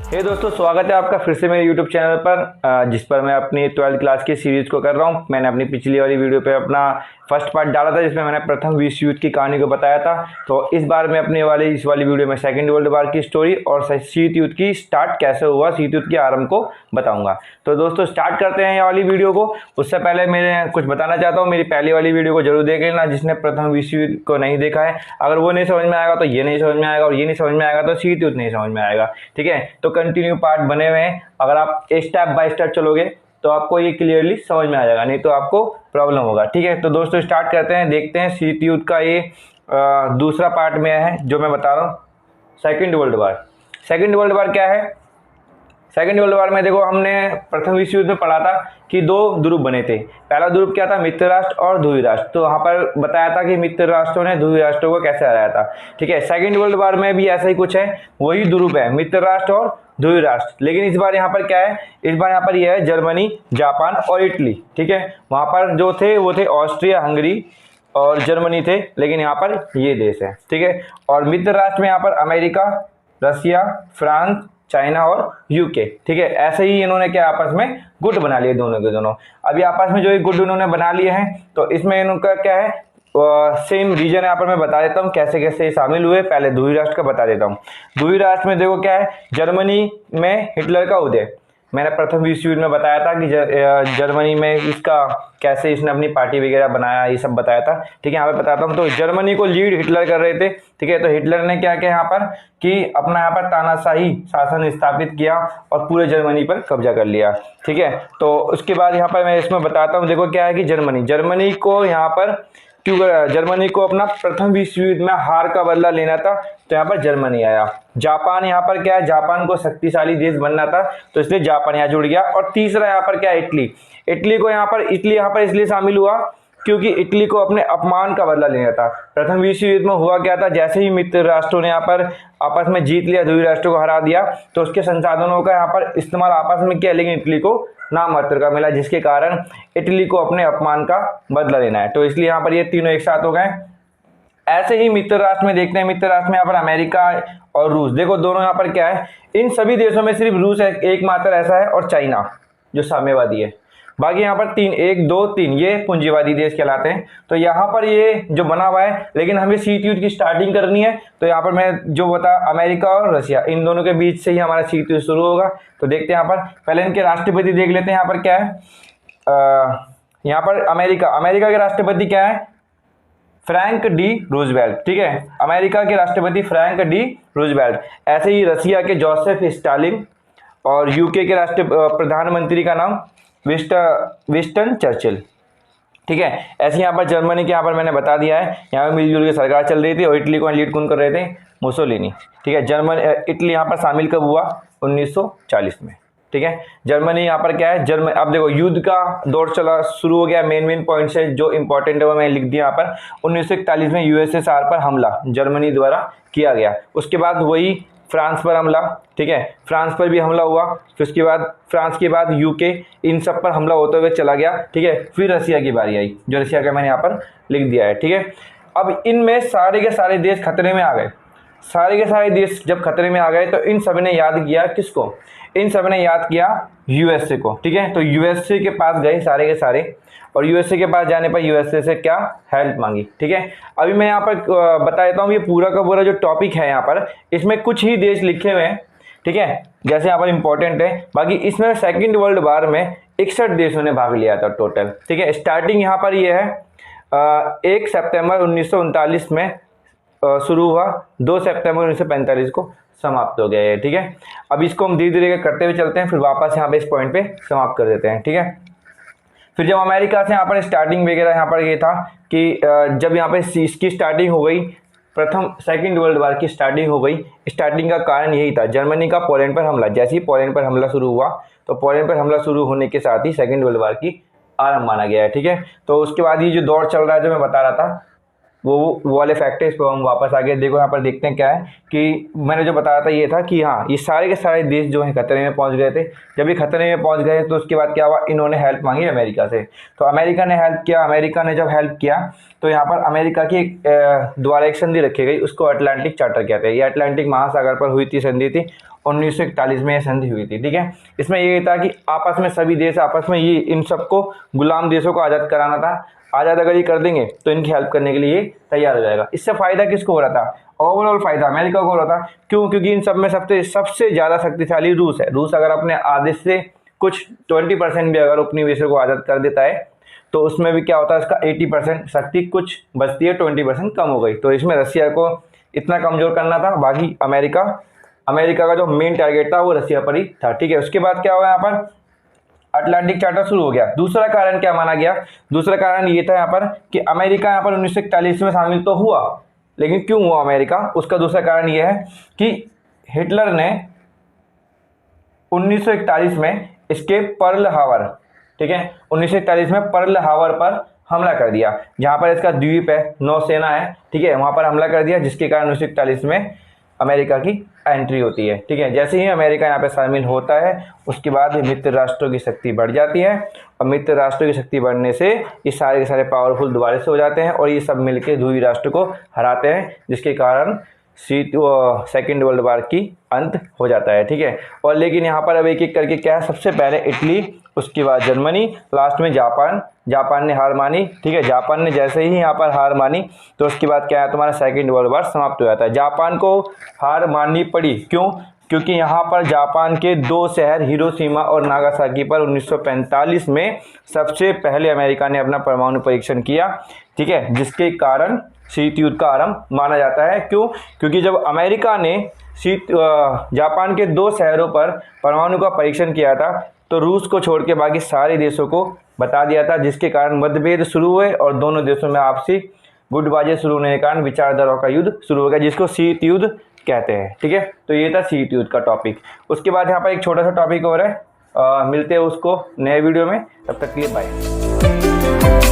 दोस्तों, स्वागत है आपका फिर से मेरे YouTube चैनल पर, जिस पर मैं अपनी 12th क्लास की सीरीज़ को कर रहा हूं। मैंने अपनी पिछली वाली वीडियो पे अपना फर्स्ट पार्ट डाला था, जिसमें मैंने प्रथम विश्व युद्ध की कहानी को बताया था। तो इस बार मैं अपने इस वाली वीडियो में सेकेंड वर्ल्ड वॉर की स्टोरी और शीत युद्ध की स्टार्ट कैसे हुआ, शीत युद्ध के आरंभ को बताऊंगा। तो दोस्तों स्टार्ट करते हैं ये वाली वीडियो को। उससे पहले मैं कुछ बताना चाहता हूँ, मेरी पहली वाली वीडियो को जरूर देख लेना जिसने प्रथम विश्व युद्ध को नहीं देखा है। अगर वो नहीं समझ में आएगा तो ये नहीं समझ में आएगा, और ये नहीं समझ में आएगा तो शीत युद्ध नहीं समझ में आएगा। ठीक है, तो कंटिन्यू पार्ट बने हुए हैं। अगर आप स्टेप बाय स्टेप चलोगे तो आपको ये क्लियरली समझ में आ जाएगा, नहीं तो आपको प्रॉब्लम होगा। ठीक है, तो दोस्तों स्टार्ट करते हैं, देखते हैं शीत युद्ध का ये दूसरा पार्ट में है जो मैं बता रहा हूँ, second world war. Second world war क्या है? सेकेंड वर्ल्ड वॉर में देखो, हमने प्रथम विश्व युद्ध में पढ़ा था कि दो ध्रुव बने थे। पहला ध्रुव क्या था? मित्र राष्ट्र और ध्रुवी राष्ट्र। तो वहाँ पर बताया था कि मित्र राष्ट्रों ने ध्रुवी राष्ट्रों को कैसे हराया था। ठीक है, सेकेंड वर्ल्ड वॉर में भी ऐसा ही कुछ है, वही ध्रुव है, मित्र राष्ट्र और ध्रुवी राष्ट्र। लेकिन इस बार यहाँ पर क्या है? इस बार यहाँ पर यह है जर्मनी, जापान और इटली। ठीक है, वहाँ पर जो थे वो थे ऑस्ट्रिया, हंगरी और जर्मनी थे, लेकिन यहाँ पर ये देश है। ठीक है, और मित्र राष्ट्र में यहाँ पर अमेरिका, रसिया, फ्रांस, चाइना और यूके। ठीक है, ऐसे ही इन्होंने क्या आपस में गुट बना लिए दोनों के दोनों। अभी आपस में जो एक गुट इन्होंने बना लिए हैं, तो इसमें इनका क्या है, सेम रीजन यहाँ पर मैं बता देता हूँ कैसे कैसे शामिल हुए। पहले ध्रुवी राष्ट्र का बता देता हूँ। ध्रुवी राष्ट्र में देखो क्या है, जर्मनी में हिटलर का उदय। मैंने प्रथम विश्व युद्ध में बताया था कि जर्मनी में इसका कैसे इसने अपनी पार्टी वगैरह बनाया, ये सब बताया था। ठीक है, यहाँ पे बताता हूँ। तो जर्मनी को लीड हिटलर कर रहे थे। ठीक है, तो हिटलर ने क्या किया यहाँ पर कि अपना यहाँ पर तानाशाही शासन स्थापित किया और पूरे जर्मनी पर कब्जा कर लिया। ठीक है, तो उसके बाद यहाँ पर मैं इसमें बताता हूँ। देखो क्या है कि जर्मनी को यहाँ पर क्यों, जर्मनी को अपना प्रथम विश्व युद्ध में हार का बदला लेना था, तो यहाँ पर जर्मनी आया। जापान यहाँ पर क्या है, जापान को शक्तिशाली देश बनना था, तो इसलिए जापान यहाँ जुड़ गया। और तीसरा यहाँ पर क्या है, इटली यहाँ पर इसलिए शामिल हुआ क्योंकि इटली को अपने अपमान का बदला लेना था। प्रथम विश्व युद्ध में हुआ क्या था, जैसे ही मित्र राष्ट्रों ने यहाँ पर आपस में जीत लिया, ध्रुवी राष्ट्रों को हरा दिया, तो उसके संसाधनों का यहाँ पर इस्तेमाल आपस में किया, लेकिन इटली को नामात्र का मिला, जिसके कारण इटली को अपने अपमान का बदला लेना है। तो इसलिए यहाँ पर ये तीनों एक साथ हो गए। ऐसे ही मित्र राष्ट्र में देखते हैं, मित्र राष्ट्र में यहाँ पर अमेरिका और रूस। देखो दोनों यहाँ पर क्या है, इन सभी देशों में सिर्फ रूस एकमात्र ऐसा है, और चाइना जो साम्यवादी है। बाकी यहाँ पर 3 ये पूंजीवादी देश कहलाते हैं। तो यहाँ पर ये जो बना हुआ है, लेकिन हमें शीत युद्ध की स्टार्टिंग करनी है, तो यहाँ पर मैं जो बता, अमेरिका और रशिया, इन दोनों के बीच से ही हमारा शीत युद्ध शुरू होगा। तो देखते हैं यहाँ पर, पहले इनके राष्ट्रपति देख लेते हैं। यहाँ पर क्या है, यहाँ पर अमेरिका के राष्ट्रपति क्या है, फ्रैंक डी रूजवेल्ट। ठीक है, अमेरिका के राष्ट्रपति फ्रैंक डी रूजवेल्ट। ऐसे ही रसिया के जोसेफ स्टालिन, और यूके के प्रधानमंत्री का नाम विंस्टन चर्चिल। ठीक है, ऐसे यहाँ पर जर्मनी के यहाँ पर मैंने बता दिया है, यहाँ पर मिलजुल के सरकार चल रही थी, और इटली को लीड कौन कर रहे थे, मुसोलिनी। ठीक है, इटली यहाँ पर शामिल कब हुआ, 1940 में। ठीक है, जर्मनी यहाँ पर क्या है, अब देखो युद्ध का दौर चला शुरू हो गया। मेन पॉइंट से जो इंपॉर्टेंट है वो मैं लिख दिया यहाँ पर। 1941 में यूएसएसआर पर हमला जर्मनी द्वारा किया गया। उसके बाद वही फ्रांस पर हमला। ठीक है, फ्रांस पर भी हमला हुआ। फिर उसके बाद फ्रांस के बाद यूके, इन सब पर हमला होते हुए चला गया। ठीक है, फिर रसिया की बारी आई, जो रसिया का मैंने यहाँ पर लिख दिया है। ठीक है, अब इनमें सारे के सारे देश खतरे में आ गए। सारे के सारे देश जब खतरे में आ गए, तो इन सब ने याद किया किसको, इन सब ने याद किया यूएसए को। ठीक है, तो यूएसए के पास गए सारे के सारे, और यूएसए के पास जाने पर यूएसए से क्या हेल्प मांगी। ठीक है, अभी मैं यहाँ पर बता देता हूँ, ये पूरा का पूरा जो टॉपिक है यहाँ पर, इसमें कुछ ही देश लिखे हुए हैं। ठीक है, जैसे यहाँ पर इंपॉर्टेंट है। बाकी इसमें सेकेंड वर्ल्ड वॉर में 61 देशों ने भाग लिया था टोटल। ठीक है, स्टार्टिंग यहाँ पर ये है 1 सितंबर 1939 में शुरू हुआ, 2 सितंबर 1945 को समाप्त हो गया है। ठीक है, अब इसको हम धीरे धीरे करते हुए चलते हैं, फिर वापस यहाँ पे इस पॉइंट पे समाप्त कर देते हैं। ठीक है, फिर जब अमेरिका से यहाँ पर स्टार्टिंग वगैरह यहाँ पर ये था कि जब यहाँ पे इसकी स्टार्टिंग हो गई, सेकेंड वर्ल्ड वॉर की स्टार्टिंग हो गई। स्टार्टिंग का कारण यही था, जर्मनी का पोलैंड पर हमला। जैसे ही पोलैंड पर हमला शुरू हुआ, तो पोलैंड पर हमला शुरू होने के साथ ही सेकेंड वर्ल्ड वॉर की आरंभ माना गया है। ठीक है, तो उसके बाद ये जो दौर चल रहा है जो मैं बता रहा था, वो वाले फैक्टर्स पर हम वापस आ गए। देखो यहाँ पर देखते हैं क्या है कि मैंने जो बताया था ये था कि हाँ, ये सारे के सारे देश जो हैं खतरे में पहुंच गए थे। जब ये खतरे में पहुंच गए, तो उसके बाद क्या हुआ, इन्होंने हेल्प मांगी अमेरिका से। तो अमेरिका ने हेल्प किया। अमेरिका ने जब हेल्प किया, तो यहाँ पर अमेरिका की द्वारा एक संधि रखी गई, उसको अटलांटिक चार्टर कहते हैं। ये अटलांटिक महासागर पर हुई थी संधि थी, 1941 में यह संधि हुई थी। ठीक है, इसमें ये था कि आपस में सभी देश आपस में ये इन सबको गुलाम देशों को आज़ाद कराना था। आज़ाद अगर ये कर देंगे तो इनकी हेल्प करने के लिए तैयार हो जाएगा। इससे फ़ायदा किसको हो रहा था? ओवरऑल फ़ायदा अमेरिका को हो रहा था। क्यों? क्योंकि इन सब में सबसे ज़्यादा शक्तिशाली रूस है। रूस अगर अपने आधे से कुछ 20% भी अगर उपनिवेशों को आज़ाद कर देता है तो उसमें भी क्या होता है, इसका 80% शक्ति कुछ बचती है, 20% कम हो गई। तो इसमें रसिया को इतना कमज़ोर करना था। बाकी अमेरिका का जो मेन टारगेट था वो रसिया पर ही था। ठीक है, उसके बाद क्या हुआ, यहाँ पर अटलांटिक चार्टर शुरू हो गया। दूसरा कारण क्या माना गया? दूसरा कारण ये था यहाँ पर कि अमेरिका यहाँ पर 1941 में शामिल तो हुआ, लेकिन क्यों हुआ अमेरिका? उसका दूसरा कारण ये है कि हिटलर ने 1941 में इसके पर्ल हावर, ठीक है, 1941 में पर्ल हावर पर हमला कर दिया, जहाँ पर इसका द्वीप है, नौसेना है, ठीक है, वहाँ पर हमला कर दिया, जिसके कारण 1941 में अमेरिका की एंट्री होती है। ठीक है, जैसे ही अमेरिका यहाँ पे शामिल होता है उसके बाद मित्र राष्ट्रों की शक्ति बढ़ जाती है, और मित्र राष्ट्रों की शक्ति बढ़ने से ये सारे के सारे पावरफुल दोबारा से हो जाते हैं और ये सब मिलकर ध्रुवीय राष्ट्र को हराते हैं, जिसके कारण सेकेंड वर्ल्ड वार की अंत हो जाता है। ठीक है, और लेकिन यहाँ पर अब एक एक करके क्या है, सबसे पहले इटली, उसके बाद जर्मनी, लास्ट में जापान ने हार मानी। ठीक है, जापान ने जैसे ही यहाँ पर हार मानी तो उसके बाद क्या है, तुम्हारा सेकेंड वर्ल्ड वार समाप्त हो जाता है। जापान को हार माननी पड़ी, क्यों? क्योंकि यहाँ पर जापान के 2 शहर हिरोशिमा और नागासाकी पर 1945 में सबसे पहले अमेरिका ने अपना परमाणु परीक्षण किया। ठीक है, जिसके कारण शीत युद्ध का आरंभ माना जाता है। क्यों? क्योंकि जब अमेरिका ने जापान के 2 शहरों पर परमाणु का परीक्षण किया था तो रूस को छोड़ के बाकी सारे देशों को बता दिया था, जिसके कारण मतभेद शुरू हुए और दोनों देशों में आपसी गुटबाजी शुरू होने के कारण विचारधाराओं का युद्ध शुरू हो गया, जिसको शीत युद्ध कहते हैं। ठीक है, तो ये था शीत युद्ध का टॉपिक। उसके बाद यहाँ पर एक छोटा सा टॉपिक और है, मिलते हैं उसको नए वीडियो में, तब तक के लिए बाय।